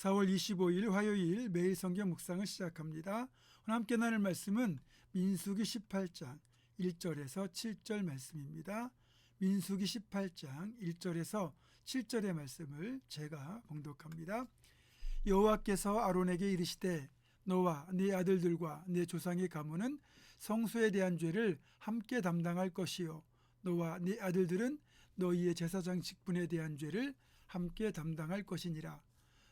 4월 25일 화요일 매일 성경 묵상을 시작합니다. 오늘 함께 나눌 말씀은 민수기 18장 1절에서 7절 말씀입니다. 민수기 18장 1절에서 7절의 말씀을 제가 봉독합니다. 여호와께서 아론에게 이르시되 너와 네 아들들과 네 조상의 가문은 성소에 대한 죄를 함께 담당할 것이요 너와 네 아들들은 너희의 제사장 직분에 대한 죄를 함께 담당할 것이니라.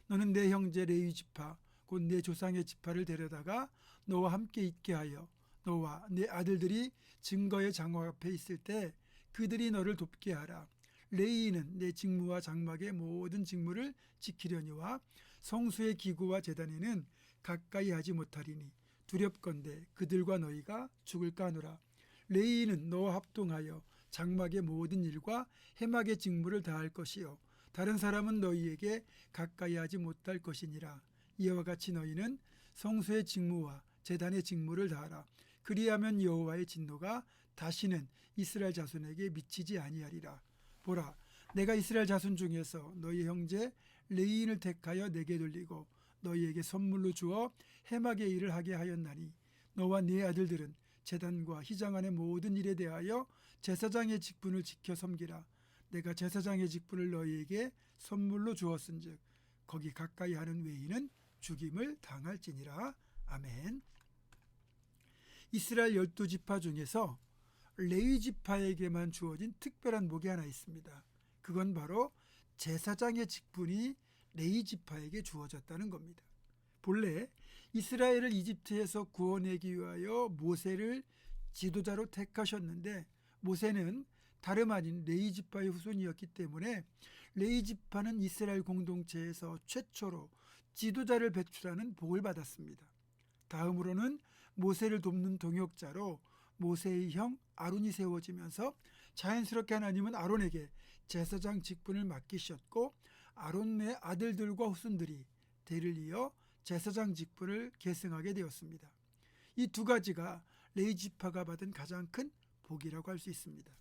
너는 내 형제 레위 지파 곧 내 조상의 지파를 데려다가 너와 함께 있게 하여 너와 네 아들들이 증거의 장막 앞에 있을 때 그들이 너를 돕게 하라. 레위인은 내 직무와 장막의 모든 직무를 지키려니와 성수의 기구와 제단에는 가까이 하지 못하리니 두렵건대 그들과 너희가 죽을까 하노라. 레위인은 너와 합동하여 장막의 모든 일과 해막의 직무를 다할 것이요 다른 사람은 너희에게 가까이 하지 못할 것이니라. 이와 같이 너희는 성소의 직무와 제단의 직무를 다하라. 그리하면 여호와의 진노가 다시는 이스라엘 자손에게 미치지 아니하리라. 보라, 내가 이스라엘 자손 중에서 너희 형제 레위인을 택하여 내게 돌리고 너희에게 선물로 주어 해막의 일을 하게 하였나니 너와 네 아들들은 제단과 휘장 안의 모든 일에 대하여 제사장의 직분을 지켜 섬기라. 내가 제사장의 직분을 너희에게 선물로 주었은즉 거기 가까이 하는 외인은 죽임을 당할지니라. 아멘. 이스라엘 12지파 중에서 레위 지파에게만 주어진 특별한 복이 하나 있습니다. 그건 바로 제사장의 직분이 레위 지파에게 주어졌다는 겁니다. 본래 이스라엘을 이집트에서 구원하기 위하여 모세를 지도자로 택하셨는데 모세는 다름 아닌 레위 지파의 후손이었기 때문에 레위 지파는 이스라엘 공동체에서 최초로 지도자를 배출하는 복을 받았습니다. 다음으로는 모세를 돕는 동역자로 모세의 형 아론이 세워지면서 자연스럽게 하나님은 아론에게 제사장 직분을 맡기셨고 아론의 아들들과 후손들이 대를 이어 제사장 직분을 계승하게 되었습니다. 이 두 가지가 레위 지파가 받은 가장 큰 복이라고 할 수 있습니다.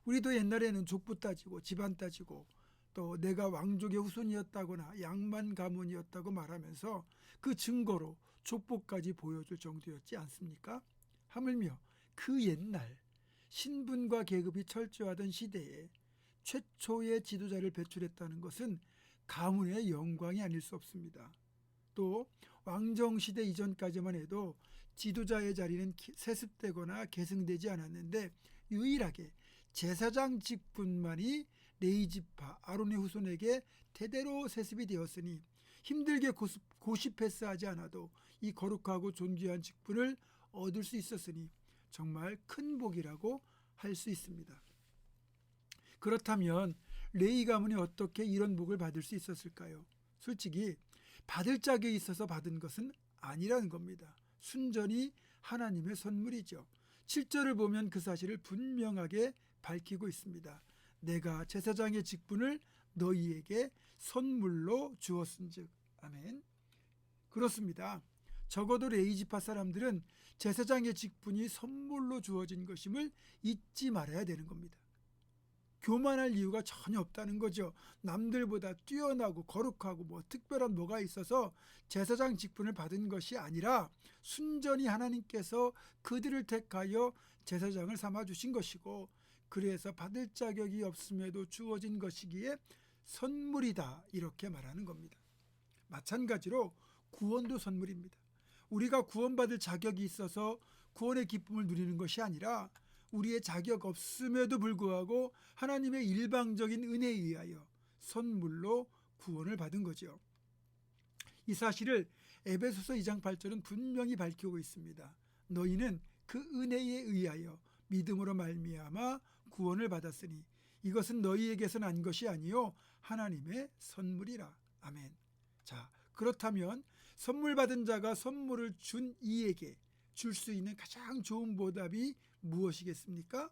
우리도 옛날에는 족부 따지고 집안 따지고 또 내가 왕족의 후손이었다거나 양반 가문이었다고 말하면서 그 증거로 족보까지 보여줄 정도였지 않습니까? 하물며 그 옛날 신분과 계급이 철저하던 시대에 최초의 지도자를 배출했다는 것은 가문의 영광이 아닐 수 없습니다. 또 왕정시대 이전까지만 해도 지도자의 자리는 세습되거나 계승되지 않았는데 유일하게 제사장 직분만이 레위 지파 아론의 후손에게 대대로 세습이 되었으니 힘들게 고시패스하지 않아도 이 거룩하고 존귀한 직분을 얻을 수 있었으니 정말 큰 복이라고 할 수 있습니다. 그렇다면 레위 가문이 어떻게 이런 복을 받을 수 있었을까요? 솔직히 받을 짝에 있어서 받은 것은 아니라는 겁니다. 순전히 하나님의 선물이죠. 7절을 보면 그 사실을 분명하게 밝히고 있습니다. 내가 제사장의 직분을 너희에게 선물로 주었은즉. 아멘. 그렇습니다. 적어도 레위 지파 사람들은 제사장의 직분이 선물로 주어진 것임을 잊지 말아야 되는 겁니다. 교만할 이유가 전혀 없다는 거죠. 남들보다 뛰어나고 거룩하고 특별한 뭐가 있어서 제사장 직분을 받은 것이 아니라 순전히 하나님께서 그들을 택하여 제사장을 삼아주신 것이고 그래서 받을 자격이 없음에도 주어진 것이기에 선물이다 이렇게 말하는 겁니다. 마찬가지로 구원도 선물입니다. 우리가 구원받을 자격이 있어서 구원의 기쁨을 누리는 것이 아니라 우리의 자격 없음에도 불구하고 하나님의 일방적인 은혜에 의하여 선물로 구원을 받은 거죠. 이 사실을 에베소서 2장 8절은 분명히 밝히고 있습니다. 너희는 그 은혜에 의하여 믿음으로 말미암아 구원을 받았으니 이것은 너희에게서 난 것이 아니요 하나님의 선물이라. 아멘. 자, 그렇다면 선물 받은 자가 선물을 준 이에게 줄 수 있는 가장 좋은 보답이 무엇이겠습니까?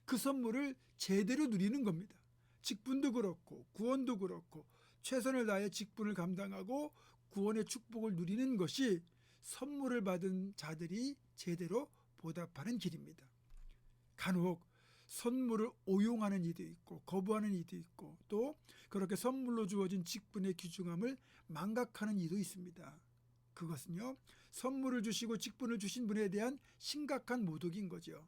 그 선물을 제대로 누리는 겁니다. 직분도 그렇고 구원도 그렇고 최선을 다해 직분을 감당하고 구원의 축복을 누리는 것이 선물을 받은 자들이 제대로 보답하는 길입니다. 간혹 선물을 오용하는 이도 있고 거부하는 이도 있고 또 그렇게 선물로 주어진 직분의 귀중함을 망각하는 이도 있습니다. 그것은요, 선물을 주시고 직분을 주신 분에 대한 심각한 모독인 거죠.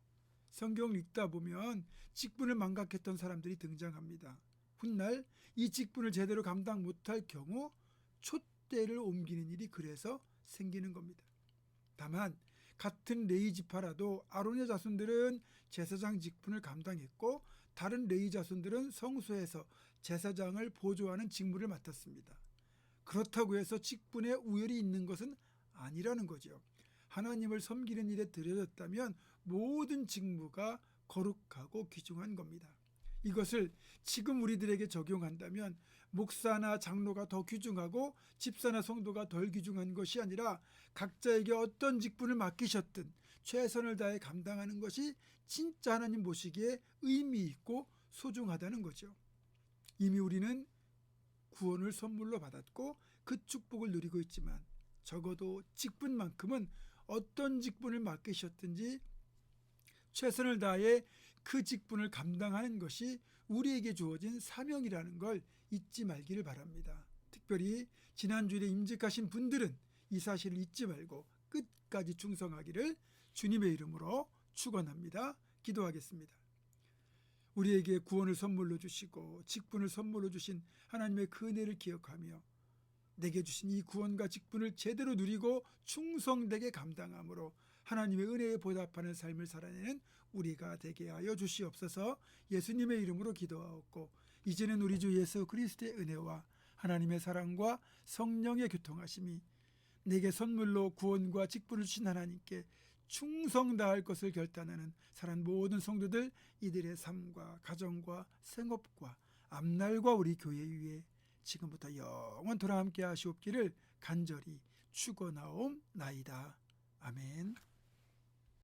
성경을 읽다 보면 직분을 망각했던 사람들이 등장합니다. 훗날 이 직분을 제대로 감당 못할 경우 촛대를 옮기는 일이 그래서 생기는 겁니다. 다만 같은 레위 지파라도 아론의 자손들은 제사장 직분을 감당했고 다른 레위 자손들은 성소에서 제사장을 보조하는 직무를 맡았습니다. 그렇다고 해서 직분에 우열이 있는 것은 아니라는 거죠. 하나님을 섬기는 일에 들여졌다면 모든 직무가 거룩하고 귀중한 겁니다. 이것을 지금 우리들에게 적용한다면 목사나 장로가 더 귀중하고 집사나 성도가 덜 귀중한 것이 아니라 각자에게 어떤 직분을 맡기셨든 최선을 다해 감당하는 것이 진짜 하나님 보시기에 의미 있고 소중하다는 거죠. 이미 우리는 구원을 선물로 받았고 그 축복을 누리고 있지만 적어도 직분만큼은 어떤 직분을 맡기셨든지 최선을 다해 그 직분을 감당하는 것이 우리에게 주어진 사명이라는 걸 잊지 말기를 바랍니다. 특별히 지난주에 임직하신 분들은 이 사실을 잊지 말고 끝까지 충성하기를 주님의 이름으로 축원합니다. 기도하겠습니다. 우리에게 구원을 선물로 주시고 직분을 선물로 주신 하나님의 그 은혜를 기억하며 내게 주신 이 구원과 직분을 제대로 누리고 충성되게 감당함으로 하나님의 은혜에 보답하는 삶을 살아내는 우리가 되게 하여 주시옵소서. 예수님의 이름으로 기도하옵고 이제는 우리 주 예수 그리스도의 은혜와 하나님의 사랑과 성령의 교통하심이 내게 선물로 구원과 직분을 주신 하나님께 충성 다할 것을 결단하는 사랑 모든 성도들 이들의 삶과 가정과 생업과 앞날과 우리 교회 위에 지금부터 영원토록 함께 하시옵기를 간절히 축원하옵나이다. 아멘.